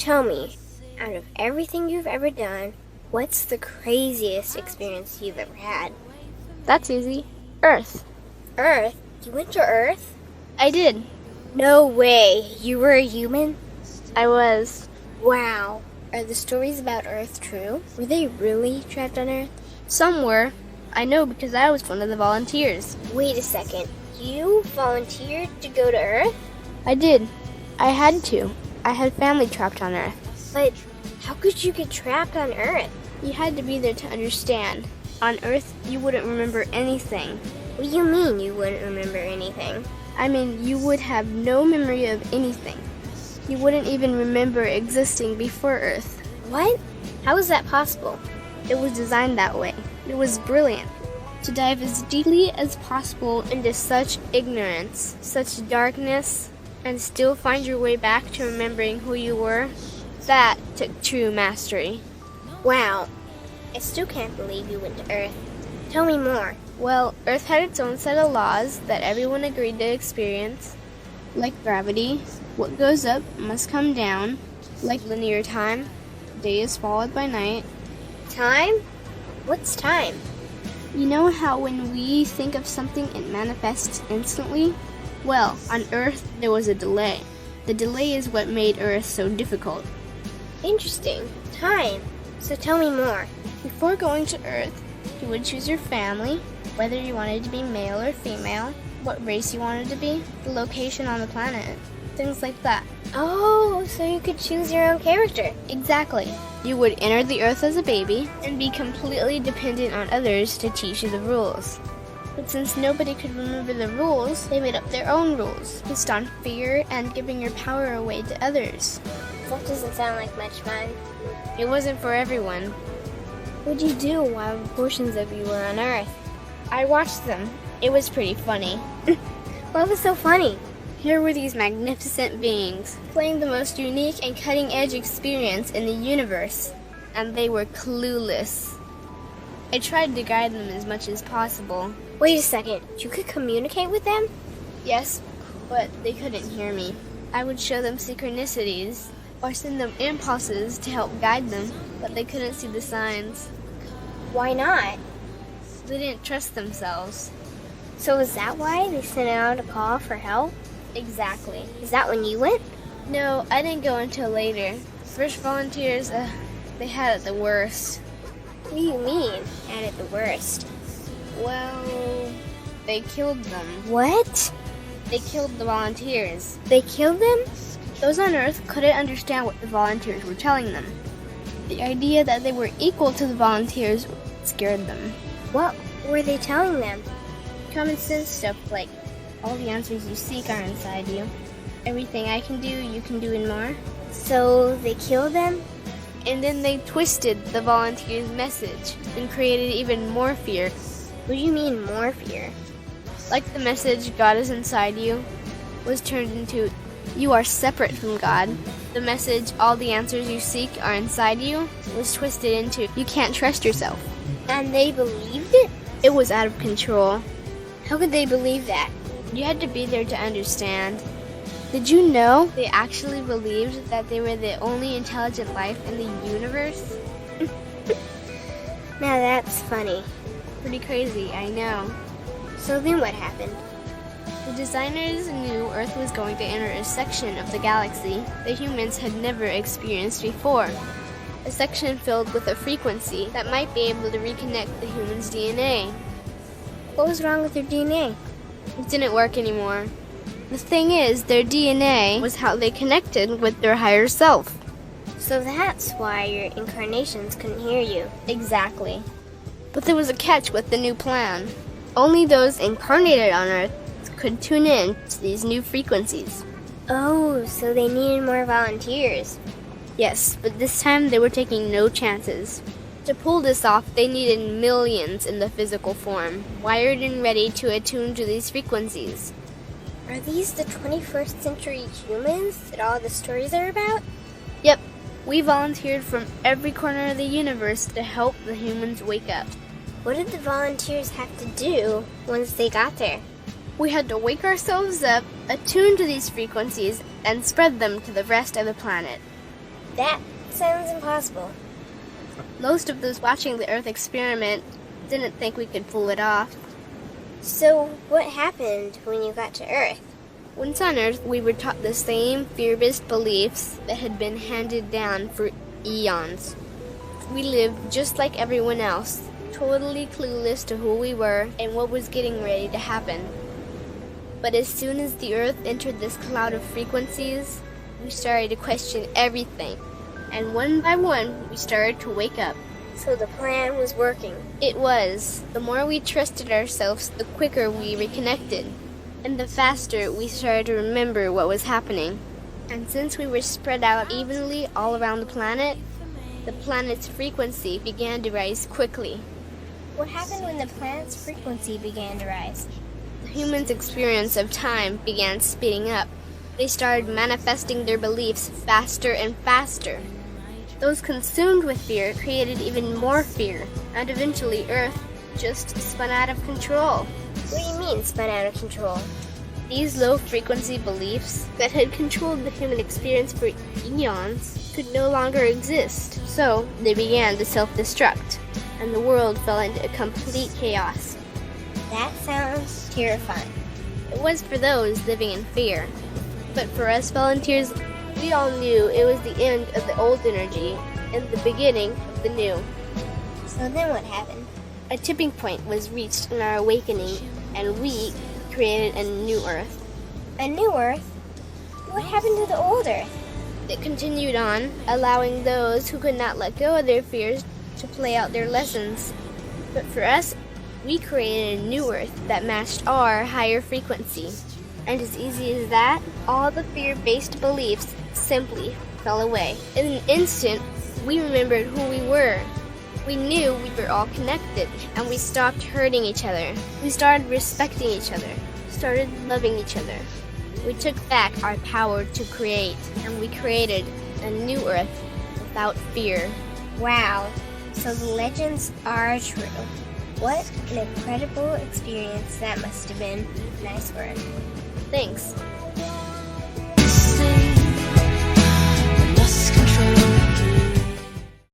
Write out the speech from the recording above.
tell me, out of everything you've ever done, what's the craziest experience you've ever had? That's easy. Earth. Earth? You went to Earth? I did. No way. You were a human? I was. Wow. Are the stories about Earth true? Were they really trapped on Earth? Some were. I know because I was one of the volunteers. Wait a second. You volunteered to go to Earth? I did. I had to. I had family trapped on Earth. But how could you get trapped on Earth? You had to be there to understand. On Earth, you wouldn't remember anything. What do you mean you wouldn't remember anything? I mean, you would have no memory of anything. You wouldn't even remember existing before Earth. What? How is that possible? It was designed that way. It was brilliant. To dive as deeply as possible into such ignorance, such darkness, and still find your way back to remembering who you were, that took true mastery. Wow. I still can't believe you went to Earth. Tell me more. Well, Earth had its own set of laws that everyone agreed to experience, like gravity. What goes up must come down, like linear time. Day is followed by night. Time? What's time? You know how when we think of something, it manifests instantly? Well, on Earth, there was a delay. The delay is what made Earth so difficult. Interesting. Time. So tell me more. Before going to Earth, you would choose your family, whether you wanted to be male or female, what race you wanted to be, the location on the planet, things like that. Oh, so you could choose your own character. Exactly. You would enter the Earth as a baby and be completely dependent on others to teach you the rules. But since nobody could remember the rules, they made up their own rules, based on fear and giving your power away to others. That doesn't sound like much fun. It wasn't for everyone. What'd you do while portions of you were on Earth? I watched them. It was pretty funny. What was so funny? Here were these magnificent beings, playing the most unique and cutting-edge experience in the universe, and they were clueless. I tried to guide them as much as possible. Wait a second, you could communicate with them? Yes, but they couldn't hear me. I would show them synchronicities, or send them impulses to help guide them, but they couldn't see the signs. Why not? They didn't trust themselves. So is that why they sent out a call for help? Exactly. Is that when you went? No, I didn't go until later. First volunteers, they had it the worst. What do you mean, had it the worst? Well, they killed them. What? They killed the volunteers. They killed them? Those on Earth couldn't understand what the volunteers were telling them. The idea that they were equal to the volunteers scared them. What were they telling them? Common sense stuff like, all the answers you seek are inside you. Everything I can do, you can do and more. So they killed them? And then they twisted the volunteers' message and created even more fear. What do you mean, more fear? Like the message, God is inside you, was turned into, you are separate from God. The message, all the answers you seek are inside you, was twisted into, you can't trust yourself. And they believed it? It was out of control. How could they believe that? You had to be there to understand. Did you know they actually believed that they were the only intelligent life in the universe? Now that's funny. Pretty crazy, I know. So then what happened? The designers knew Earth was going to enter a section of the galaxy that humans had never experienced before. A section filled with a frequency that might be able to reconnect the human's DNA. What was wrong with their DNA? It didn't work anymore. The thing is, their DNA was how they connected with their higher self. So that's why your incarnations couldn't hear you. Exactly. But there was a catch with the new plan. Only those incarnated on Earth could tune in to these new frequencies. Oh, so they needed more volunteers. Yes, but this time they were taking no chances. To pull this off, they needed millions in the physical form, wired and ready to attune to these frequencies. Are these the 21st century humans that all the stories are about? Yep, we volunteered from every corner of the universe to help the humans wake up. What did the volunteers have to do once they got there? We had to wake ourselves up, attune to these frequencies, and spread them to the rest of the planet. That sounds impossible. Most of those watching the Earth experiment didn't think we could pull it off. So, what happened when you got to Earth? Once on Earth, we were taught the same fear-based beliefs that had been handed down for eons. We lived just like everyone else, totally clueless to who we were and what was getting ready to happen. But as soon as the Earth entered this cloud of frequencies, we started to question everything. And one by one, we started to wake up. So the plan was working. It was. The more we trusted ourselves, the quicker we reconnected. And the faster we started to remember what was happening. And since we were spread out evenly all around the planet's frequency began to rise quickly. What happened when the planet's frequency began to rise? The humans' experience of time began speeding up. They started manifesting their beliefs faster and faster. Those consumed with fear created even more fear, and eventually Earth just spun out of control. What do you mean, spun out of control? These low-frequency beliefs that had controlled the human experience for eons could no longer exist, so they began to self-destruct, and the world fell into complete chaos. That sounds terrifying. It was for those living in fear, but for us volunteers, we all knew it was the end of the old energy and the beginning of the new. So then what happened? A tipping point was reached in our awakening, and we created a new Earth. A new Earth? What happened to the old Earth? It continued on, allowing those who could not let go of their fears to play out their lessons. But for us, we created a new Earth that matched our higher frequency. And as easy as that, all the fear-based beliefs simply fell away. In an instant, we remembered who we were. We knew we were all connected, and we stopped hurting each other. We started respecting each other, started loving each other. We took back our power to create, and we created a new Earth without fear. Wow, so the legends are true. What an incredible experience that must have been. Nice work. Thanks. Sing,